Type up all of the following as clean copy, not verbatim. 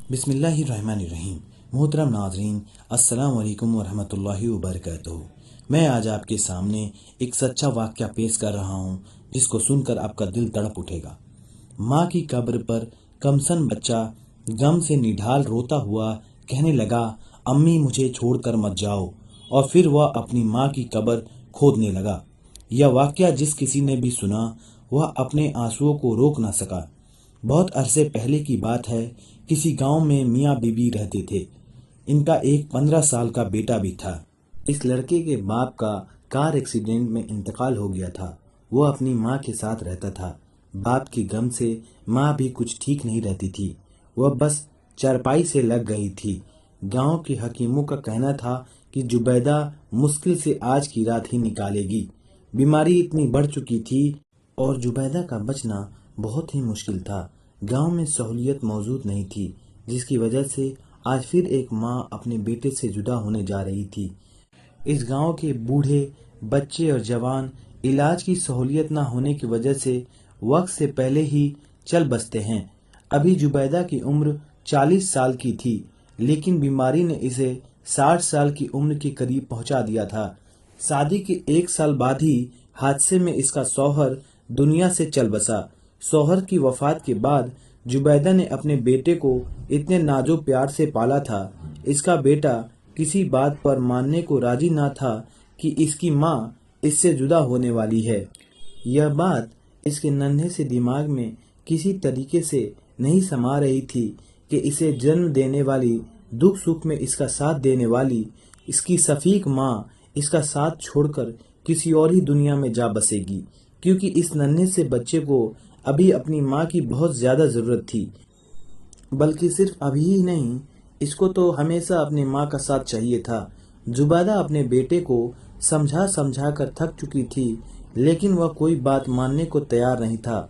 बिस्मिल्लाहिर्रहमानिर्रहीम। मोहतरम नाज़रीन, अस्सलाम वालेकुम वरहमतुल्लाहि वबरकातुहू। मैं आज आपके सामने एक सच्चा वाक़या पेश कर रहा हूँ जिसको सुनकर आपका दिल तड़प उठेगा। माँ की कब्र पर कमसन बच्चा गम से निढाल रोता हुआ कहने लगा, अम्मी मुझे छोड़कर मत जाओ। और फिर वह अपनी माँ की कब्र खोदने लगा। यह वाक़या जिस किसी ने भी सुना वह अपने आंसुओं को रोक न सका। बहुत अरसे पहले की बात है। किसी गांव में मियाँ बीबी रहते थे। इनका एक 15 साल का बेटा भी था। इस लड़के के बाप का कार एक्सीडेंट में इंतकाल हो गया था। वो अपनी माँ के साथ रहता था। बाप की गम से माँ भी कुछ ठीक नहीं रहती थी। वह बस चारपाई से लग गई थी। गांव के हकीमों का कहना था कि जुबैदा मुश्किल से आज की रात ही निकालेगी। बीमारी इतनी बढ़ चुकी थी और जुबैदा का बचना बहुत ही मुश्किल था। गांव में सहूलियत मौजूद नहीं थी, जिसकी वजह से आज फिर एक माँ अपने बेटे से जुदा होने जा रही थी। इस गांव के बूढ़े, बच्चे और जवान इलाज की सहूलियत न होने की वजह से वक्त से पहले ही चल बसते हैं। अभी जुबैदा की उम्र 40 साल की थी, लेकिन बीमारी ने इसे 60 साल की उम्र के करीब पहुंचा दिया था। शादी के 1 साल बाद ही हादसे में इसका शौहर दुनिया से चल बसा। शौहर की वफात के बाद जुबैदा ने अपने बेटे को इतने नाजो प्यार से पाला था। इसका बेटा किसी बात पर मानने को राजी ना था कि इसकी माँ इससे जुदा होने वाली है। यह बात इसके नन्हे से दिमाग में किसी तरीके से नहीं समा रही थी कि इसे जन्म देने वाली, दुख सुख में इसका साथ देने वाली इसकी सफीक माँ इसका साथ छोड़कर किसी और ही दुनिया में जा बसेगी, क्योंकि इस नन्हे से बच्चे को अभी अपनी माँ की बहुत ज्यादा जरूरत थी। बल्कि सिर्फ अभी ही नहीं, इसको तो हमेशा अपनी माँ का साथ चाहिए था। जुबैदा अपने बेटे को समझा समझा कर थक चुकी थी, लेकिन वह कोई बात मानने को तैयार नहीं था।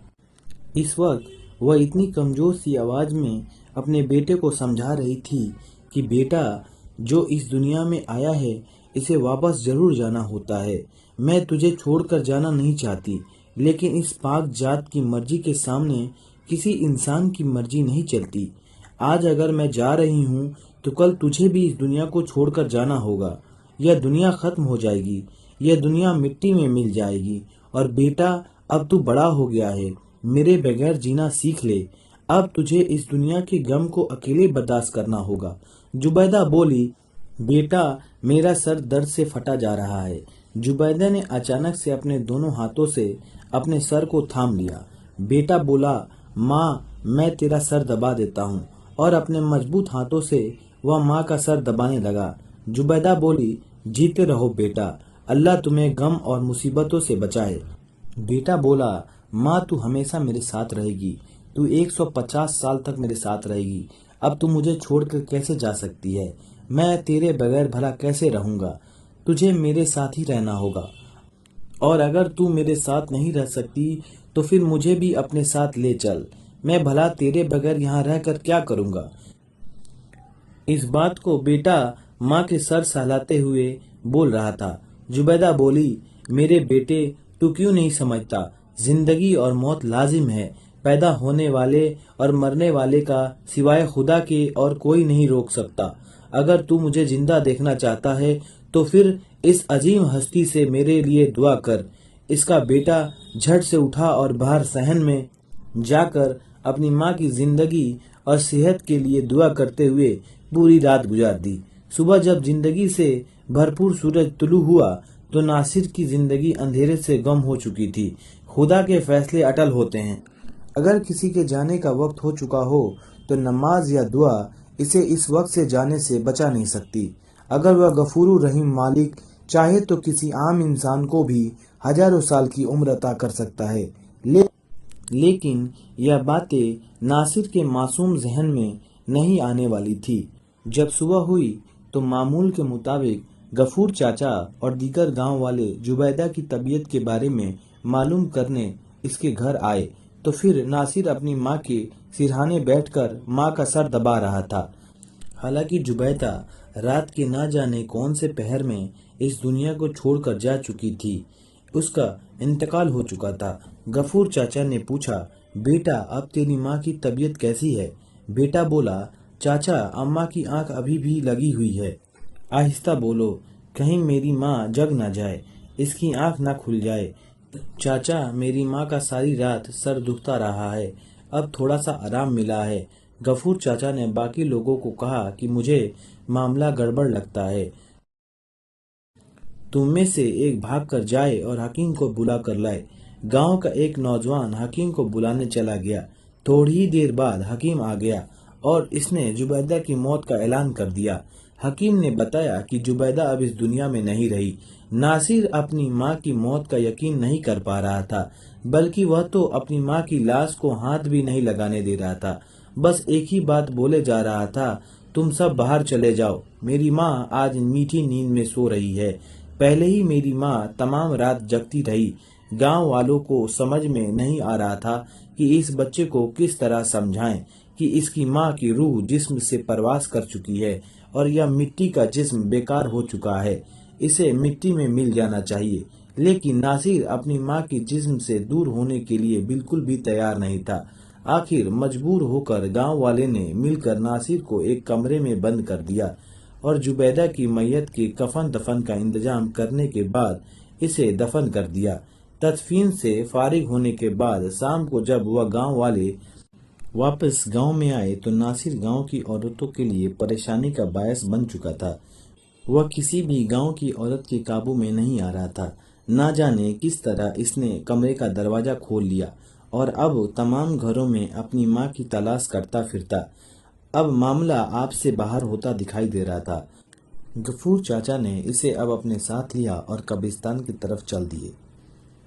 इस वक्त वह इतनी कमजोर सी आवाज में अपने बेटे को समझा रही थी कि बेटा, जो इस दुनिया में आया है इसे वापस जरूर जाना होता है। मैं तुझे छोड़कर जाना नहीं चाहती, लेकिन इस पाक जात की मर्जी के सामने किसी इंसान की मर्जी नहीं चलती। आज अगर मैं जा रही हूँ तो कल तुझे भी इस दुनिया को छोड़कर जाना होगा। यह दुनिया खत्म हो जाएगी, यह दुनिया मिट्टी में मिल जाएगी। और बेटा, अब तू बड़ा हो गया है, मेरे बगैर जीना सीख ले। अब तुझे इस दुनिया के गम को अकेले बर्दाश्त करना होगा। जुबैदा बोली, बेटा, मेरा सर दर्द से फटा जा रहा है। जुबैदा ने अचानक से अपने दोनों हाथों से अपने सर को थाम लिया। बेटा बोला, माँ, मैं तेरा सर दबा देता हूँ। और अपने मजबूत हाथों से वह माँ का सर दबाने लगा। जुबैदा बोली, जीते रहो बेटा, अल्लाह तुम्हें गम और मुसीबतों से बचाए। बेटा बोला, माँ, तू हमेशा मेरे साथ रहेगी, तू 150 साल तक मेरे साथ रहेगी। अब तू मुझे छोड़कर कैसे जा सकती है? मैं तेरे बगैर भला कैसे रहूंगा? तुझे मेरे साथ ही रहना होगा, और अगर तू मेरे साथ नहीं रह सकती तो फिर मुझे भी अपने साथ ले चल। मैं भला तेरे बगैर यहाँ रहकर क्या करूँगा? इस बात को बेटा माँ के सर सहलाते हुए बोल रहा था। जुबैदा बोली, मेरे बेटे, तू क्यों नहीं समझता? जिंदगी और मौत लाजिम है। पैदा होने वाले और मरने वाले का सिवाय खुदा के और कोई नहीं रोक सकता। अगर तू मुझे जिंदा देखना चाहता है तो फिर इस अजीम हस्ती से मेरे लिए दुआ कर। इसका बेटा झट से उठा और बाहर सहन में जाकर अपनी माँ की जिंदगी और सेहत के लिए दुआ करते हुए पूरी रात गुजार दी। सुबह जब जिंदगी से भरपूर सूरज तुलू हुआ तो नासिर की जिंदगी अंधेरे से गम हो चुकी थी। खुदा के फैसले अटल होते हैं। अगर किसी के जाने का वक्त हो चुका हो तो नमाज या दुआ इसे इस वक्त से जाने से बचा नहीं सकती। अगर वह गफूर रहीम मालिक चाहे तो किसी आम इंसान को भी हजारों साल की उम्र अता कर सकता है। लेकिन यह बातें नासिर के मासूम जहन में नहीं आने वाली थी। जब सुबह हुई तो मामूल के मुताबिक गफूर चाचा और दीगर गांव वाले जुबैदा की तबीयत के बारे में मालूम करने इसके घर आए तो फिर नासिर अपनी माँ के सिरहाने बैठकर माँ का सर दबा रहा था। हालांकि जुबैदा रात के ना जाने कौन से पहर में इस दुनिया को छोड़कर जा चुकी थी। उसका इंतकाल हो चुका था। गफूर चाचा ने पूछा, बेटा, अब तेरी माँ की तबीयत कैसी है? बेटा बोला, चाचा, अम्मा की आंख अभी भी लगी हुई है। आहिस्ता बोलो, कहीं मेरी माँ जग ना जाए, इसकी आंख ना खुल जाए। चाचा, मेरी माँ का सारी रात सर दुखता रहा है, अब थोड़ा सा आराम मिला है। गफूर चाचा ने बाकी लोगों को कहा कि मुझे मामला गड़बड़ लगता है। तुम में से एक भाग कर जाए और हकीम को बुला कर लाए। गांव का एक नौजवान हकीम को बुलाने चला गया। थोड़ी ही देर बाद हकीम आ गया और इसने जुबैदा की मौत का ऐलान कर दिया। हकीम ने बताया कि जुबैदा अब इस दुनिया में नहीं रही। नासिर अपनी माँ की मौत का यकीन नहीं कर पा रहा था, बल्कि वह तो अपनी माँ की लाश को हाथ भी नहीं लगाने दे रहा था। बस एक ही बात बोले जा रहा था, तुम सब बाहर चले जाओ, मेरी माँ आज मीठी नींद में सो रही है। पहले ही मेरी माँ तमाम रात जगती रही। गांव वालों को समझ में नहीं आ रहा था कि इस बच्चे को किस तरह समझाएं कि इसकी माँ की रूह जिस्म से परवास कर चुकी है और यह मिट्टी का जिस्म बेकार हो चुका है, इसे मिट्टी में मिल जाना चाहिए। लेकिन नासिर अपनी माँ की जिस्म से दूर होने के लिए बिल्कुल भी तैयार नहीं था। आखिर मजबूर होकर गांव वाले ने मिलकर नासिर को एक कमरे में बंद कर दिया और जुबैदा की मैयत के कफन दफन का इंतजाम करने के बाद इसे दफन कर दिया। तदफीन से फारिग होने के बाद शाम को जब वह गांव वाले वापस गांव में आए तो नासिर गांव की औरतों के लिए परेशानी का बायस बन चुका था। वह किसी भी गांव की औरत के काबू में नहीं आ रहा था। ना जाने किस तरह इसने कमरे का दरवाजा खोल लिया और अब तमाम घरों में अपनी माँ की तलाश करता फिरता। अब मामला आपसे बाहर होता दिखाई दे रहा था। गफूर चाचा ने इसे अब अपने साथ लिया और कब्रिस्तान की तरफ चल दिए।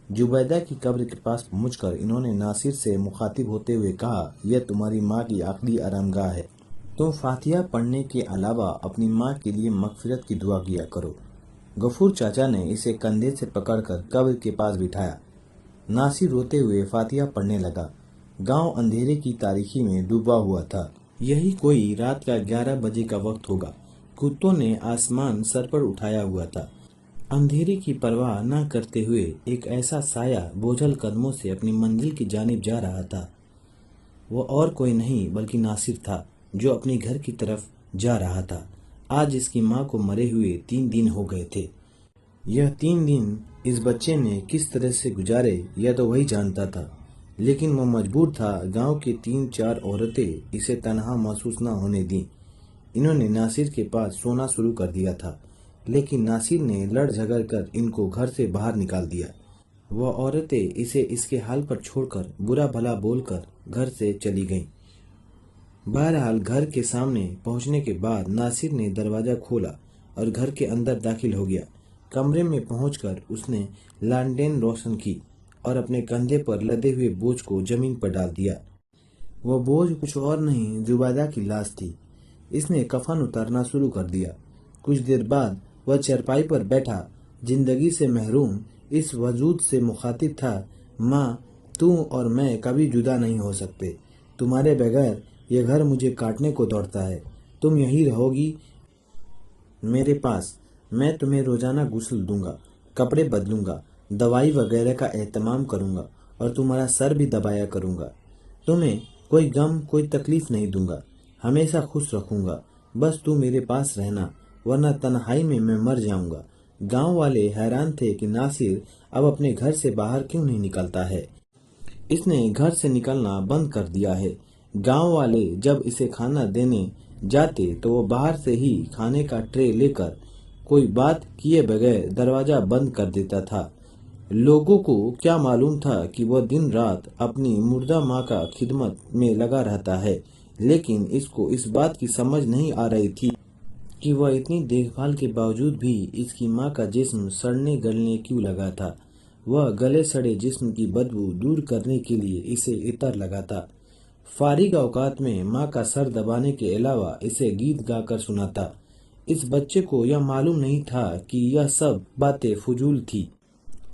जुबैदा की कब्र के पास पहुंचकर इन्होंने नासिर से मुखातिब होते हुए कहा, यह तुम्हारी माँ की आखिरी आरामगाह है। तुम फातिहा पढ़ने के अलावा अपनी माँ के लिए मगफिरत की दुआ किया करो। गफूर चाचा ने इसे कंधे से पकड़कर कब्र के पास बिठाया। नासिर रोते हुए फातिहा पढ़ने लगा। गांव अंधेरे की तारीकी में डूबा हुआ था। यही कोई रात का 11 बजे का वक्त होगा। कुत्तों ने आसमान सर पर उठाया हुआ था। अंधेरे की परवाह न करते हुए एक ऐसा साया बोझल कदमों से अपनी मंजिल की जानिब जा रहा था। वो और कोई नहीं बल्कि नासिर था, जो अपने घर की तरफ जा रहा था। आज इसकी माँ को मरे हुए 3 दिन हो गए थे। यह 3 दिन इस बच्चे ने किस तरह से गुजारे यह तो वही जानता था, लेकिन वह मजबूर था। गांव की 3-4 औरतें इसे तन्हा महसूस न होने दी। इन्होंने नासिर के पास सोना शुरू कर दिया था, लेकिन नासिर ने लड़ झगड़ कर इनको घर से बाहर निकाल दिया। वह औरतें इसे इसके हाल पर छोड़कर बुरा भला बोलकर घर से चली गईं। बहरहाल घर के सामने पहुंचने के बाद नासिर ने दरवाजा खोला और घर के अंदर दाखिल हो गया। कमरे में पहुंचकर उसने लालटेन रोशन की और अपने कंधे पर लदे हुए बोझ को जमीन पर डाल दिया। वह बोझ कुछ और नहीं, जुबैदा की लाश थी। इसने कफन उतारना शुरू कर दिया। कुछ देर बाद वह चरपाई पर बैठा, जिंदगी से महरूम इस वजूद से मुखातिब था, माँ, तू और मैं कभी जुदा नहीं हो सकते। तुम्हारे बगैर यह घर मुझे काटने को दौड़ता है। तुम यहीं रहोगी मेरे पास। मैं तुम्हें रोजाना गुस्ल दूंगा, कपड़े बदलूंगा, दवाई वगैरह का एहतमाम करूंगा और तुम्हारा सर भी दबाया करूंगा। तुम्हें कोई गम कोई तकलीफ नहीं दूंगा, हमेशा खुश रखूंगा। बस तू मेरे पास रहना, वरना तन्हाई में मैं मर जाऊंगा। गांव वाले हैरान थे कि नासिर अब अपने घर से बाहर क्यों नहीं निकलता है। इसने घर से निकलना बंद कर दिया है। गांव वाले जब इसे खाना देने जाते तो वो बाहर से ही खाने का ट्रे लेकर कोई बात किए बगैर दरवाजा बंद कर देता था। लोगों को क्या मालूम था कि वह दिन रात अपनी मुर्दा माँ का खिदमत में लगा रहता है, लेकिन इसको इस बात की समझ नहीं आ रही थी कि वह इतनी देखभाल के बावजूद भी इसकी माँ का जिस्म सड़ने गलने क्यों लगा था। वह गले सड़े जिस्म की बदबू दूर करने के लिए इसे इतर लगाता। फारिग औकात में माँ का सर दबाने के अलावा इसे गीत गाकर सुनाता। इस बच्चे को यह मालूम नहीं था कि यह सब बातें फजूल थी।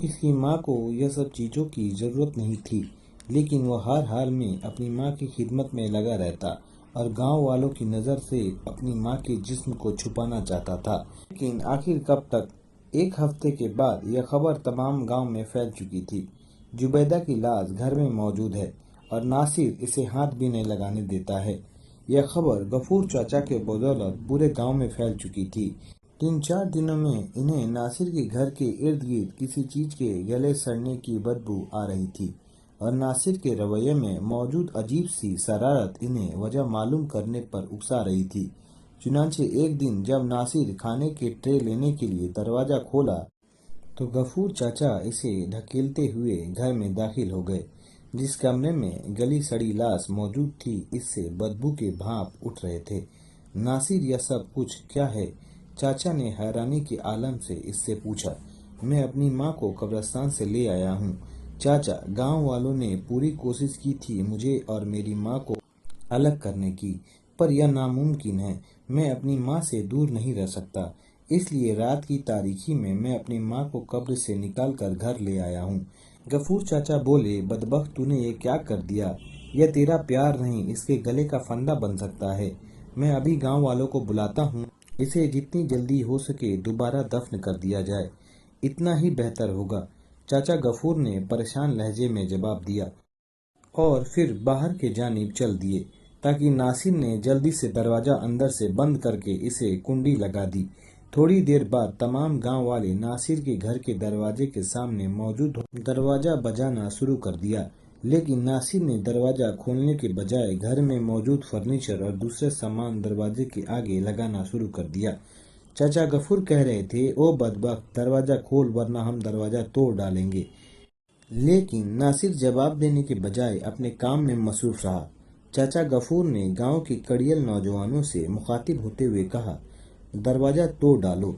इसकी माँ को यह सब चीज़ों की ज़रूरत नहीं थी, लेकिन वह हर हाल में अपनी माँ की खिदमत में लगा रहता और गांव वालों की नज़र से अपनी माँ के जिस्म को छुपाना चाहता था। लेकिन आखिर कब तक। एक हफ्ते के बाद यह खबर तमाम गांव में फैल चुकी थी। जुबैदा की लाश घर में मौजूद है और नासिर इसे हाथ भी नहीं लगाने देता है। یہ خبر غفور چاچا کے بدولت پورے گاؤں میں پھیل چکی تھی۔ 3-4 دنوں میں انہیں ناصر کے گھر کے ارد گرد کسی چیز کے گلے سڑنے کی بدبو آ رہی تھی اور ناصر کے رویے میں موجود عجیب سی شرارت انہیں وجہ معلوم کرنے پر اکسا رہی تھی۔ چنانچہ ایک دن جب ناصر کھانے کے ٹرے لینے کے لیے دروازہ کھولا تو غفور چاچا اسے دھکیلتے ہوئے گھر میں داخل ہو گئے۔ جس کمرے میں گلی سڑی لاش موجود تھی اس سے بدبو کے بھاپ اٹھ رہے تھے۔ ناصر یہ سب کچھ کیا ہے؟ چاچا نے حیرانی کے عالم سے اس سے پوچھا۔ میں اپنی ماں کو قبرستان سے لے آیا ہوں چاچا۔ گاؤں والوں نے پوری کوشش کی تھی مجھے اور میری ماں کو الگ کرنے کی، پر یہ ناممکن ہے۔ میں اپنی ماں سے دور نہیں رہ سکتا، اس لیے رات کی تاریکی میں اپنی ماں کو قبر سے نکال کر گھر لے آیا ہوں۔ غفور چاچا بولے، بدبخت تو نے یہ کیا کر دیا؟ یہ تیرا پیار نہیں، اس کے گلے کا پھندا بن سکتا ہے۔ میں ابھی گاؤں والوں کو بلاتا ہوں، اسے جتنی جلدی ہو سکے دوبارہ دفن کر دیا جائے، اتنا ہی بہتر ہوگا۔ چاچا غفور نے پریشان لہجے میں جواب دیا اور پھر باہر کے جانب چل دیے تاکہ ناصر نے جلدی سے دروازہ اندر سے بند کر کے اسے کنڈی لگا دی۔ تھوڑی دیر بعد تمام گاؤں والے ناصر کے گھر کے دروازے کے سامنے موجود دروازہ بجانا شروع کر دیا، لیکن ناصر نے دروازہ کھولنے کے بجائے گھر میں موجود فرنیچر اور دوسرے سامان دروازے کے آگے لگانا شروع کر دیا۔ چاچا غفور کہہ رہے تھے، او بدبخت، دروازہ کھول ورنہ ہم دروازہ توڑ ڈالیں گے، لیکن ناصر جواب دینے کے بجائے اپنے کام میں مصروف رہا۔ چاچا غفور نے گاؤں کے کڑیل نوجوانوں سے مخاطب ہوتے ہوئے کہا، دروازہ توڑ ڈالو،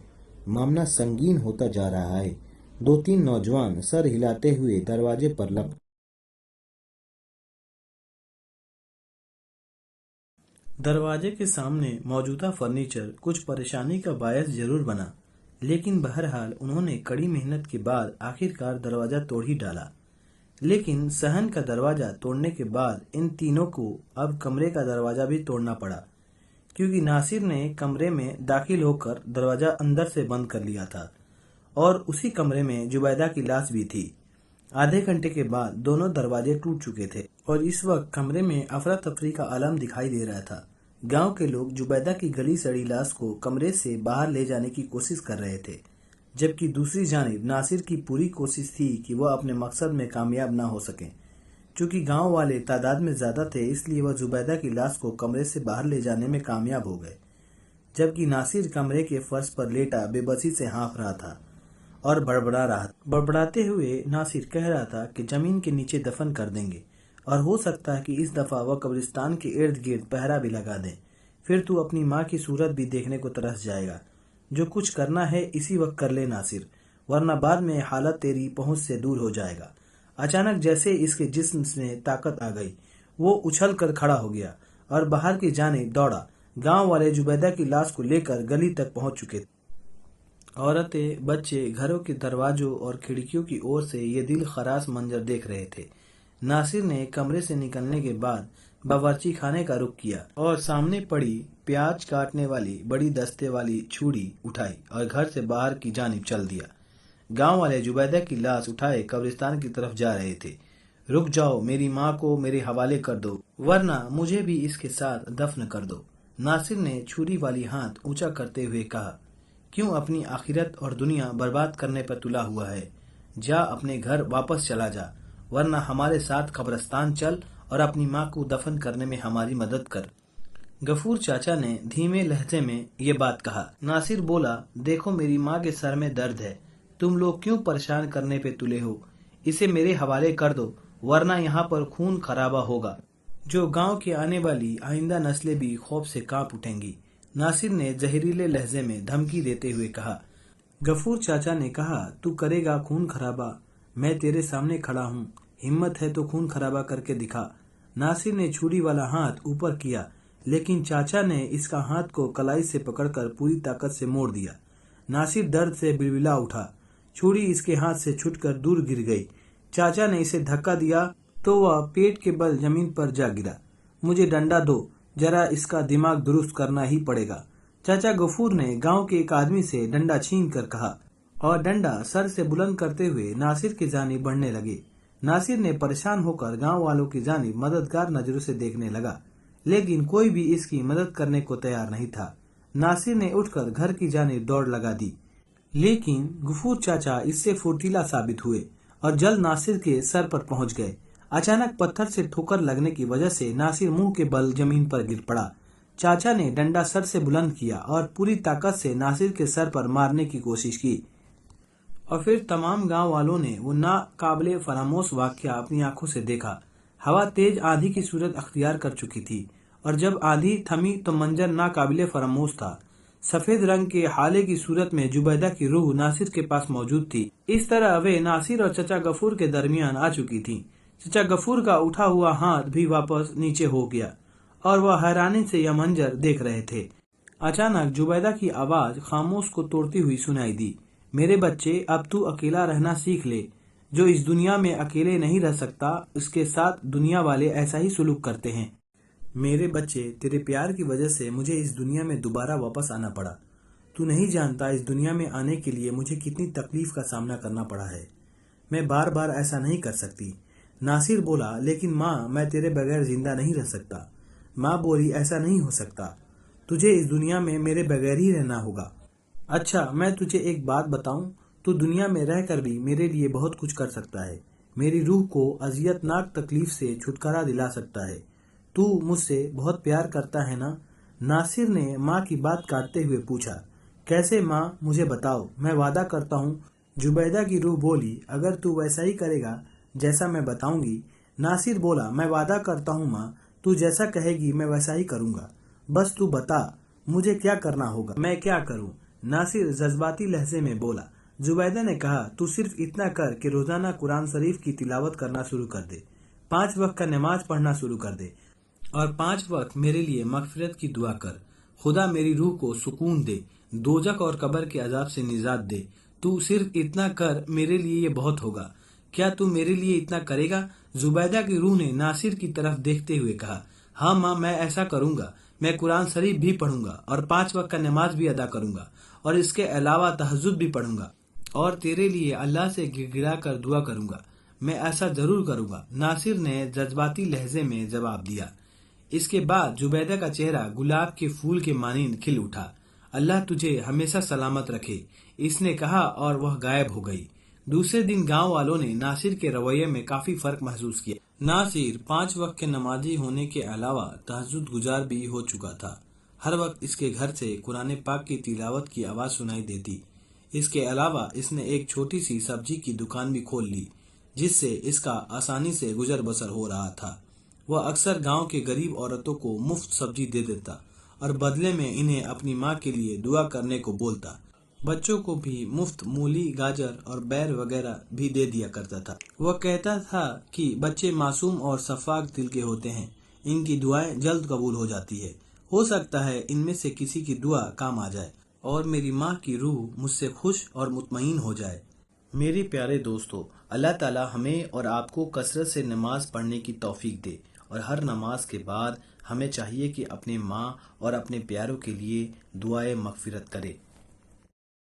معاملہ سنگین ہوتا جا رہا ہے۔ 2-3 نوجوان سر ہلاتے ہوئے دروازے پر لپک دروازے کے سامنے موجودہ فرنیچر کچھ پریشانی کا باعث ضرور بنا، لیکن بہرحال انہوں نے کڑی محنت کے بعد آخرکار دروازہ توڑ ہی ڈالا۔ لیکن صحن کا دروازہ توڑنے کے بعد ان تینوں کو اب کمرے کا دروازہ بھی توڑنا پڑا، کیونکہ ناصر نے کمرے میں داخل ہو کر دروازہ اندر سے بند کر لیا تھا اور اسی کمرے میں زبیدہ کی لاش بھی تھی۔ آدھے گھنٹے کے بعد دونوں دروازے ٹوٹ چکے تھے اور اس وقت کمرے میں افراتفری کا عالم دکھائی دے رہا تھا۔ گاؤں کے لوگ زبیدہ کی گلی سڑی لاش کو کمرے سے باہر لے جانے کی کوشش کر رہے تھے، جبکہ دوسری جانب ناصر کی پوری کوشش تھی کہ وہ اپنے مقصد میں کامیاب نہ ہو سکیں۔ چونکہ گاؤں والے تعداد میں زیادہ تھے اس لیے وہ زبیدہ کی لاش کو کمرے سے باہر لے جانے میں کامیاب ہو گئے، جبکہ ناصر کمرے کے فرش پر لیٹا بے بسی سے ہانف رہا تھا اور بڑبڑا رہا تھا۔ بڑبڑاتے ہوئے ناصر کہہ رہا تھا کہ زمین کے نیچے دفن کر دیں گے اور ہو سکتا ہے کہ اس دفعہ وہ قبرستان کے ارد گرد پہرا بھی لگا دیں، پھر تو اپنی ماں کی صورت بھی دیکھنے کو ترس جائے گا۔ جو کچھ کرنا ہے اسی وقت کر لے ناصر، ورنہ بعد میں حالت تیری پہنچ سے دور ہو جائے گا۔ اچانک جیسے اس کے جسم میں طاقت آ گئی، وہ اچھل کر کھڑا ہو گیا اور باہر کی جانب دوڑا۔ گاؤں والے زبیدہ کی لاش کو لے کر گلی تک پہنچ چکے تھے۔ عورتیں، بچے گھروں کے دروازوں اور کھڑکیوں کی اور سے یہ دل خراش منظر دیکھ رہے تھے۔ ناصر نے کمرے سے نکلنے کے بعد باورچی خانے کا رخ کیا اور سامنے پڑی پیاز کاٹنے والی بڑی دستے والی چھری اٹھائی اور گھر سے باہر کی جانب چل دیا۔ گاؤں والے زبیدہ کی لاش اٹھائے قبرستان کی طرف جا رہے تھے۔ رک جاؤ، میری ماں کو میرے حوالے کر دو ورنہ مجھے بھی اس کے ساتھ دفن کر دو، ناصر نے چھری والی ہاتھ اونچا کرتے ہوئے کہا۔ کیوں اپنی آخرت اور دنیا برباد کرنے پر تلا ہوا ہے؟ جا اپنے گھر واپس چلا جا، ورنہ ہمارے ساتھ قبرستان چل اور اپنی ماں کو دفن کرنے میں ہماری مدد کر۔ غفور چاچا نے دھیمے لہجے میں یہ بات کہا۔ ناصر بولا، دیکھو میری ماں کے سر میں درد ہے، تم لوگ کیوں پریشان کرنے پہ تلے ہو؟ اسے میرے حوالے کر دو ورنہ یہاں پر خون خرابہ ہوگا، جو گاؤں کی آنے والی آئندہ نسلیں بھی خوف سے کانپ اٹھیں گی، ناصر نے زہریلے لہجے میں دھمکی دیتے ہوئے کہا۔ غفور چاچا نے کہا، تو کرے گا خون خرابہ؟ میں تیرے سامنے کھڑا ہوں، ہمت ہے تو خون خرابہ کر کے دکھا۔ ناصر نے چھری والا ہاتھ اوپر کیا، لیکن چاچا نے اس کا ہاتھ کو کلائی سے پکڑ کر پوری طاقت سے موڑ دیا۔ ناصر درد سے بلبلا اٹھا، چھری اس کے ہاتھ سے چھٹ کر دور گر گئی۔ چاچا نے اسے دھکا دیا تو وہ پیٹ کے بل زمین پر جا گرا۔ مجھے ڈنڈا دو، ذرا اس کا دماغ درست کرنا ہی پڑے گا، چاچا غفور نے گاؤں کے ایک آدمی سے ڈنڈا چھین کر کہا اور ڈنڈا سر سے بلند کرتے ہوئے ناصر کی جانب بڑھنے لگے۔ ناصر نے پریشان ہو کر گاؤں والوں کی جانب مددگار نظروں سے دیکھنے لگا۔ लेकिन कोई भी इसकी मदद करने को तैयार नहीं था। नासिर ने उठकर घर की जानिब दौड़ लगा दी, लेकिन गफूर चाचा इससे फुर्तीला साबित हुए और जल्द नासिर के सर पर पहुंच गए। अचानक पत्थर से ठोकर लगने की वजह से नासिर मुंह के बल जमीन पर गिर पड़ा। चाचा ने डंडा सर से बुलंद किया और पूरी ताकत से नासिर के सर पर मारने की कोशिश की, और फिर तमाम गांव वालों ने वो नाकाबिले फरामोश वाकया अपनी आंखों से देखा। हवा तेज आंधी की सूरत अख्तियार कर चुकी थी और जब आंधी थमी तो मंजर नाकाबिले फरामोश था। सफेद रंग के हाले की सूरत में जुबैदा की रूह नासिर के पास मौजूद थी। इस तरह वे नासिर और चचा गफूर के दरमियान आ चुकी थी। चचा गफूर का उठा हुआ हाथ भी वापस नीचे हो गया और वह हैरानी से यह मंजर देख रहे थे। अचानक जुबैदा की आवाज खामोश को तोड़ती हुई सुनाई दी, मेरे बच्चे, अब तू अकेला रहना सीख ले। जो इस दुनिया में अकेले नहीं रह सकता, उसके साथ दुनिया वाले ऐसा ही सुलूक करते हैं। मेरे बच्चे, तेरे प्यार की वजह से मुझे इस दुनिया में दोबारा वापस आना पड़ा। तू नहीं जानता इस दुनिया में आने के लिए मुझे कितनी तकलीफ का सामना करना पड़ा है। मैं बार बार ऐसा नहीं कर सकती। नासिर बोला, लेकिन माँ, मैं तेरे बगैर जिंदा नहीं रह सकता। माँ बोली, ऐसा नहीं हो सकता, तुझे इस दुनिया में मेरे बगैर ही रहना होगा। अच्छा, मैं तुझे एक बात बताऊं, तू दुनिया में रहकर भी मेरे लिए बहुत कुछ कर सकता है। मेरी रूह को अजियतनाक तकलीफ से छुटकारा दिला सकता है। तू मुझसे बहुत प्यार करता है ना? नासिर ने माँ की बात काटते हुए पूछा। कैसे माँ, मुझे बताओ, मैं वादा करता हूँ। जुबैदा की रूह बोली, अगर तू वैसा ही करेगा जैसा मैं बताऊंगी। नासिर बोला, मैं वादा करता हूँ माँ, तू जैसा कहेगी मैं वैसा ही करूँगा। बस तू बता मुझे क्या करना होगा, मैं क्या करूँ? नासिर जज्बाती लहजे में बोला। जुबैदा ने कहा, तू सिर्फ इतना कर कि रोजाना कुरान शरीफ की तिलावत करना शुरू कर दे, 5 वक्त का नमाज पढ़ना शुरू कर दे और 5 वक्त मेरे लिए मगफिरत की दुआ कर। खुदा मेरी रूह को सुकून दे, दोजख और कब्र के अजाब से निजात दे। तू सिर्फ इतना कर, मेरे लिए ये बहुत होगा। क्या तू मेरे लिए इतना करेगा? जुबैदा की रूह ने नासिर की तरफ देखते हुए कहा, हाँ माँ, मैं ऐसा करूँगा। मैं कुरान शरीफ भी पढ़ूंगा और 5 वक्त का नमाज भी अदा करूंगा और इसके अलावा तहज्जुद भी पढ़ूंगा और तेरे लिए अल्लाह से गिड़गिड़ा कर दुआ करूंगा। मैं ऐसा जरूर करूंगा, नासिर ने जज्बाती लहजे में जवाब दिया। इसके बाद जुबैदा का चेहरा गुलाब के फूल के मानिंद खिल उठा। अल्लाह तुझे हमेशा सलामत रखे, इसने कहा और वह गायब हो गई। दूसरे दिन गांव वालों ने नासिर के रवैये में काफी फर्क महसूस किया। नासिर 5 वक्त के नमाजी होने के अलावा तहज्जुद गुजार भी हो चुका था। हर वक्त इसके घर से कुरान पाक की तिलावत की आवाज सुनाई देती। इसके अलावा इसने एक छोटी सी सब्जी की दुकान भी खोल ली, जिससे इसका आसानी से गुजर बसर हो रहा था। वह अक्सर गांव के गरीब औरतों को मुफ्त सब्जी दे देता और बदले में इन्हें अपनी माँ के लिए दुआ करने को बोलता। बच्चों को भी मुफ्त मूली, गाजर और बैर वगैरह भी दे दिया करता था। वह कहता था कि बच्चे मासूम और शफाक दिल के होते हैं, इनकी दुआएं जल्द कबूल हो जाती है। हो सकता है इनमें से किसी की दुआ काम आ जाए और मेरी माँ की रूह मुझसे खुश और मुतमईन हो जाए। मेरे प्यारे दोस्तों, अल्लाह ताला हमें और आपको कसरत से नमाज पढ़ने की तौफीक दे और हर नमाज के बाद हमें चाहिए कि अपने माँ और अपने प्यारों के लिए दुआए मगफिरत करें।